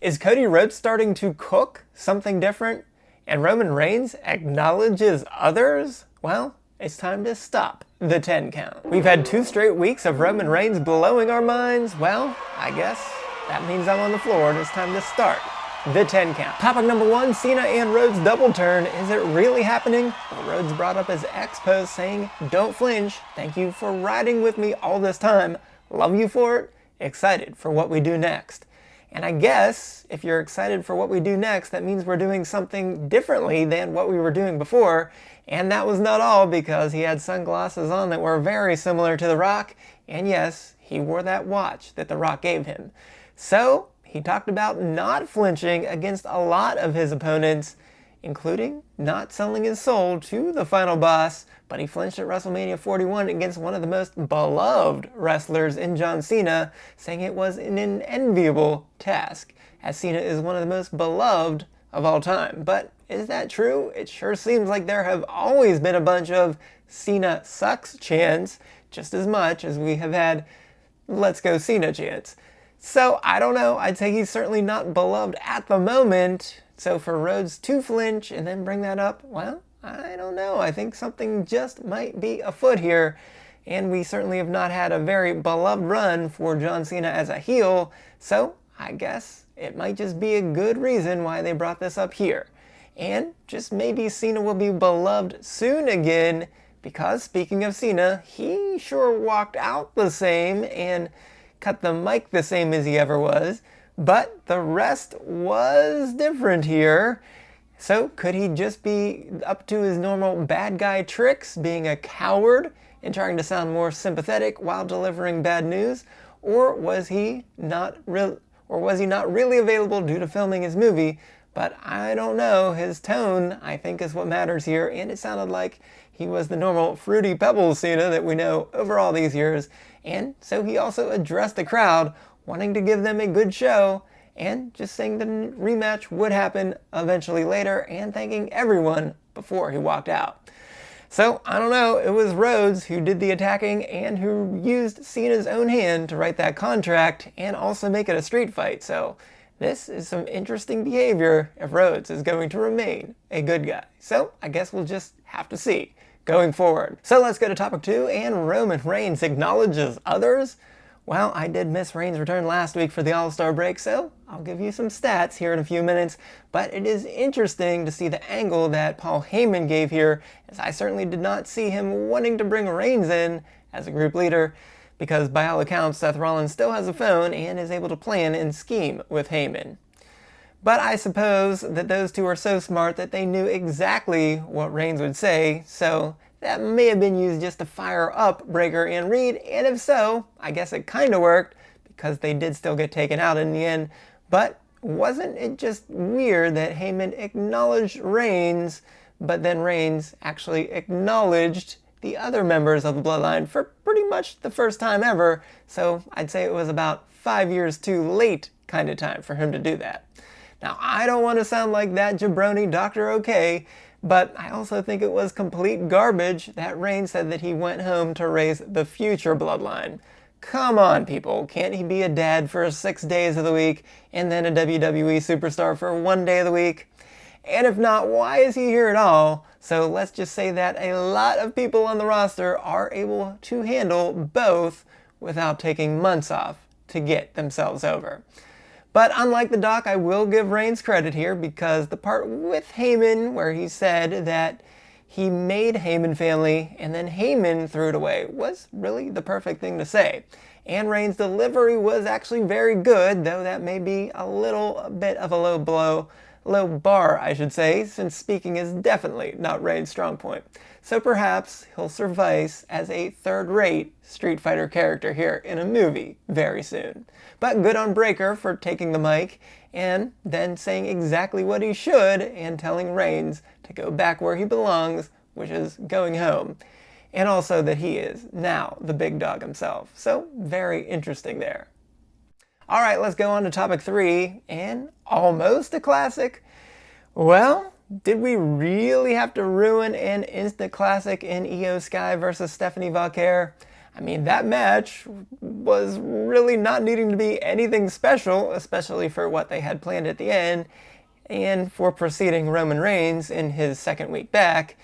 Is Cody Rhodes starting to cook something different? And Roman Reigns acknowledges others? Well, it's time to stop the 10 count. We've had 2 straight weeks of Roman Reigns blowing our minds. Well, I guess that means I'm on the floor and it's time to start the 10 count. Topic number 1, Cena and Rhodes double turn. Is it really happening? Well, Rhodes brought up his ex post saying, "Don't flinch. Thank you for riding with me all this time. Love you for it. Excited for what we do next." And I guess if you're excited for what we do next, that means we're doing something differently than what we were doing before. And that was not all, because he had sunglasses on that were very similar to The Rock. And yes, he wore that watch that The Rock gave him. So he talked about not flinching against a lot of his opponents, including not selling his soul to the final boss, but he flinched at WrestleMania 41 against one of the most beloved wrestlers in John Cena, saying it was an enviable task, as Cena is one of the most beloved of all time. But is that true? It sure seems like there have always been a bunch of Cena sucks chants, just as much as we have had let's go Cena chants. So I don't know, I'd say he's certainly not beloved at the moment. So for Rhodes to flinch and then bring that up, well, I don't know. I think something just might be afoot here. And we certainly have not had a very beloved run for John Cena as a heel. So I guess it might just be a good reason why they brought this up here. And just maybe Cena will be beloved soon again, because speaking of Cena, he sure walked out the same and cut the mic the same as he ever was. But the rest was different here. So could he just be up to his normal bad guy tricks, being a coward and trying to sound more sympathetic while delivering bad news? Or was he not really available due to filming his movie? But I don't know. His tone, I think, is what matters here, and it sounded like he was the normal Fruity Pebbles Cena that we know over all these years. And so he also addressed the crowd, wanting to give them a good show, and just saying the rematch would happen eventually later, and thanking everyone before he walked out. So, I don't know, it was Rhodes who did the attacking and who used Cena's own hand to write that contract and also make it a street fight. So, this is some interesting behavior if Rhodes is going to remain a good guy. So, I guess we'll just have to see going forward. So let's go to topic 2, and Roman Reigns acknowledges others. Well, I did miss Reigns' return last week for the All-Star break, so I'll give you some stats here in a few minutes. But it is interesting to see the angle that Paul Heyman gave here, as I certainly did not see him wanting to bring Reigns in as a group leader, because by all accounts, Seth Rollins still has a phone and is able to plan and scheme with Heyman. But I suppose that those two are so smart that they knew exactly what Reigns would say, so that may have been used just to fire up Breakker and Reed, and if so, I guess it kind of worked, because they did still get taken out in the end. But wasn't it just weird that Heyman acknowledged Reigns, but then Reigns actually acknowledged the other members of the Bloodline for pretty much the first time ever? So I'd say it was about 5 years too late kind of time for him to do that. Now, I don't want to sound like that jabroni Doktor O'Kay, but I also think it was complete garbage that Reigns said that he went home to raise the future Bloodline. Come on, people. Can't he be a dad for 6 days of the week and then a WWE superstar for 1 day of the week? And if not, why is he here at all? So let's just say that a lot of people on the roster are able to handle both without taking months off to get themselves over. But unlike the doc, I will give Reigns credit here, because the part with Heyman where he said that he made Heyman family and then Heyman threw it away was really the perfect thing to say. And Reigns' delivery was actually very good, though that may be a little bit of a low bar, I should say, since speaking is definitely not Reigns' strong point. So perhaps he'll suffice as a third-rate Street Fighter character here in a movie very soon. But good on Breakker for taking the mic and then saying exactly what he should and telling Reigns to go back where he belongs, which is going home. And also that he is now the big dog himself. So very interesting there. All right, let's go on to topic 3, and almost a classic. Well, did we really have to ruin an instant classic in Io Sky versus Stephanie Valkyrie? I mean, that match was really not needing to be anything special, especially for what they had planned at the end, and for preceding Roman Reigns in his second week back.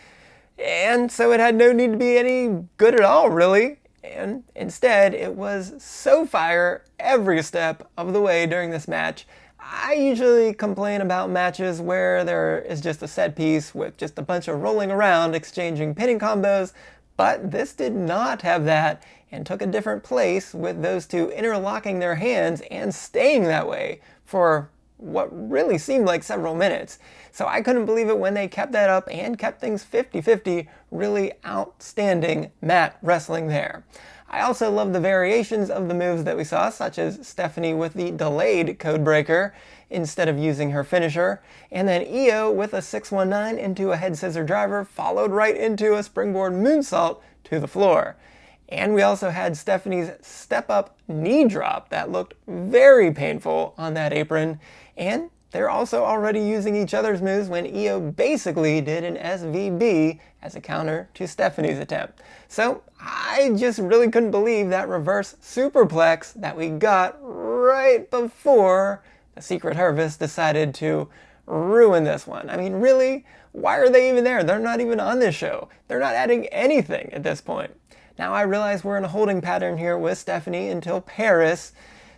And so it had no need to be any good at all, really. And instead, it was so fire every step of the way during this match. I usually complain about matches where there is just a set piece with just a bunch of rolling around, exchanging pinning combos, but this did not have that and took a different place with those two interlocking their hands and staying that way for what really seemed like several minutes. So I couldn't believe it when they kept that up and kept things 50-50. Really outstanding mat wrestling there. I also love the variations of the moves that we saw, such as Stephanie with the delayed codebreaker instead of using her finisher, and then Io with a 619 into a head scissor driver, followed right into a springboard moonsault to the floor. And we also had Stephanie's step-up knee drop that looked very painful on that apron, and they're also already using each other's moves when Io basically did an SVB as a counter to Stephanie's attempt. So I just really couldn't believe that reverse superplex that we got right before the Secret Harvest decided to ruin this one. I mean, really? Why are they even there? They're not even on this show. They're not adding anything at this point. Now I realize we're in a holding pattern here with Stephanie until Paris,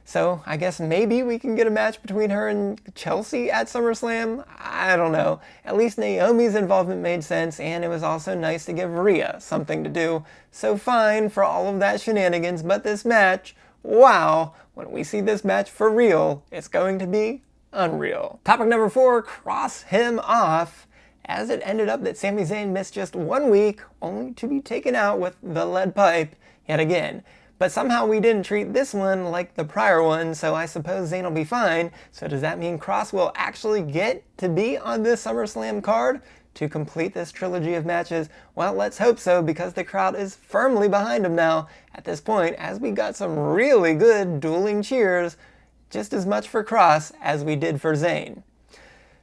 so I guess maybe we can get a match between her and Chelsea at SummerSlam? I don't know. At least Naomi's involvement made sense, and it was also nice to give Rhea something to do. So fine for all of that shenanigans, but this match, wow, when we see this match for real, it's going to be unreal. Topic number 4, Kross Him Off, as it ended up that Sami Zayn missed just 1 week, only to be taken out with the lead pipe yet again. But somehow we didn't treat this one like the prior one, so I suppose Zayn will be fine. So does that mean Kross will actually get to be on this SummerSlam card to complete this trilogy of matches? Well, let's hope so, because the crowd is firmly behind him now at this point, as we got some really good dueling cheers, just as much for Kross as we did for Zayn.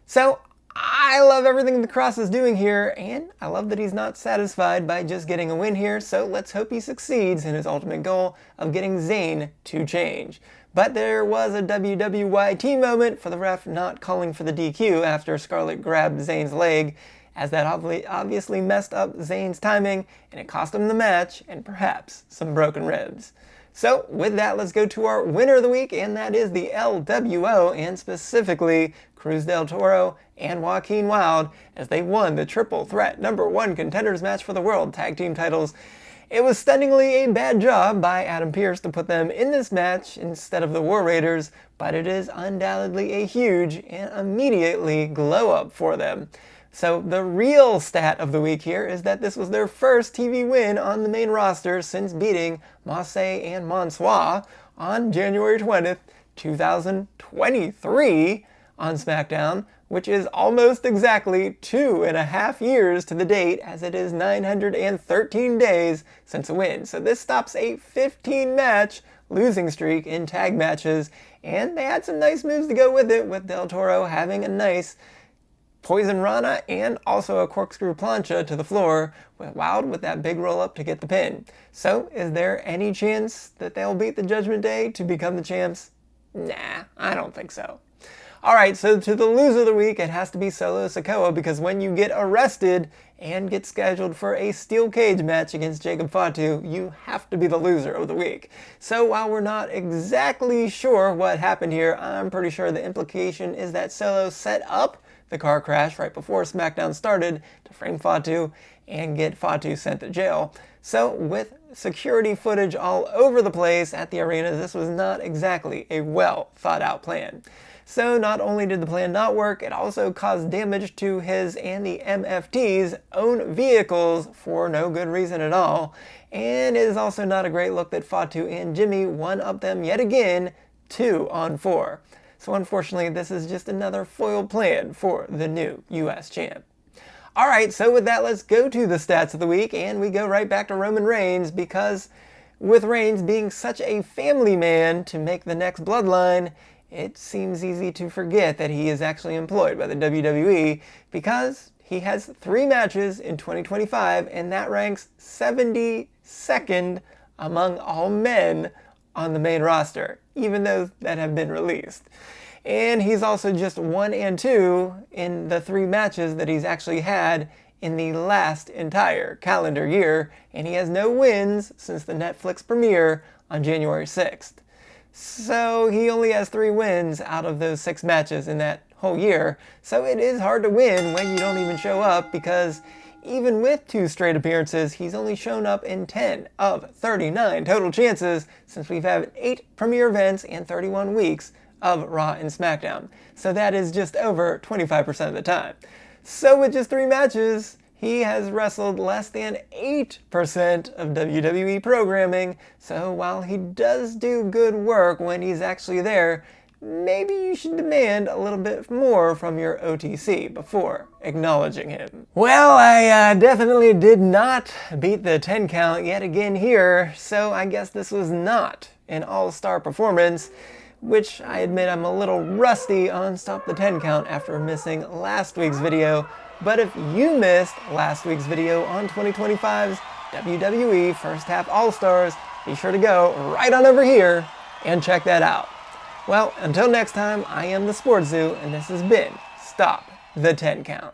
So I love everything that Kross is doing here, and I love that he's not satisfied by just getting a win here, so let's hope he succeeds in his ultimate goal of getting Zayn to change. But there was a WWYT moment for the ref not calling for the DQ after Scarlett grabbed Zayn's leg, as that obviously messed up Zayn's timing, and it cost him the match and perhaps some broken ribs. So with that, let's go to our winner of the week, and that is the LWO, and specifically Cruz del Toro and Joaquin Wilde, as they won the Triple Threat #1 Contenders match for the World Tag Team titles. It was stunningly a bad job by Adam Pearce to put them in this match instead of the War Raiders, but it is undoubtedly a huge and immediately glow up for them. So the real stat of the week here is that this was their first TV win on the main roster since beating Mossé and Mansois on January 20th, 2023 on SmackDown, which is almost exactly 2.5 years to the date, as it is 913 days since a win. So this stops a 15-match losing streak in tag matches, and they had some nice moves to go with it, with Del Toro having a nice Poison Rana and also a corkscrew plancha to the floor, with Wilde with that big roll up to get the pin. So is there any chance that they'll beat the Judgment Day to become the champs? Nah, I don't think so. Alright, so to the loser of the week, it has to be Solo Sikoa, because when you get arrested and get scheduled for a steel cage match against Jacob Fatu, you have to be the loser of the week. So while we're not exactly sure what happened here, I'm pretty sure the implication is that Solo set up the car crash right before SmackDown started to frame Fatu and get Fatu sent to jail. So with security footage all over the place at the arena, this was not exactly a well thought out plan. So not only did the plan not work, it also caused damage to his and the MFT's own vehicles for no good reason at all. And it is also not a great look that Fatu and Jimmy one-upped them yet again, 2-on-4. So unfortunately, this is just another foiled plan for the new US champ. Alright, so with that, let's go to the stats of the week, and we go right back to Roman Reigns, because with Reigns being such a family man to make the next Bloodline, it seems easy to forget that he is actually employed by the WWE, because he has 3 matches in 2025, and that ranks 72nd among all men on the main roster, even those that have been released. And he's also just 1-2 in the 3 matches that he's actually had in the last entire calendar year, and he has no wins since the Netflix premiere on January 6th. So he only has 3 wins out of those 6 matches in that whole year, so it is hard to win when you don't even show up, because even with 2 straight appearances, he's only shown up in 10 of 39 total chances since we've had 8 premiere events and 31 weeks of Raw and SmackDown. So that is just over 25% of the time. So with just 3 matches, he has wrestled less than 8% of WWE programming. So while he does do good work when he's actually there, maybe you should demand a little bit more from your OTC before acknowledging him. Well, I definitely did not beat the 10 count yet again here, so I guess this was not an all-star performance, which I admit I'm a little rusty on Stop the 10 count after missing last week's video. But if you missed last week's video on 2025's WWE First Half All-Stars, be sure to go right on over here and check that out. Well, until next time, I am the SportsZu, and this has been Stop the 10 Count.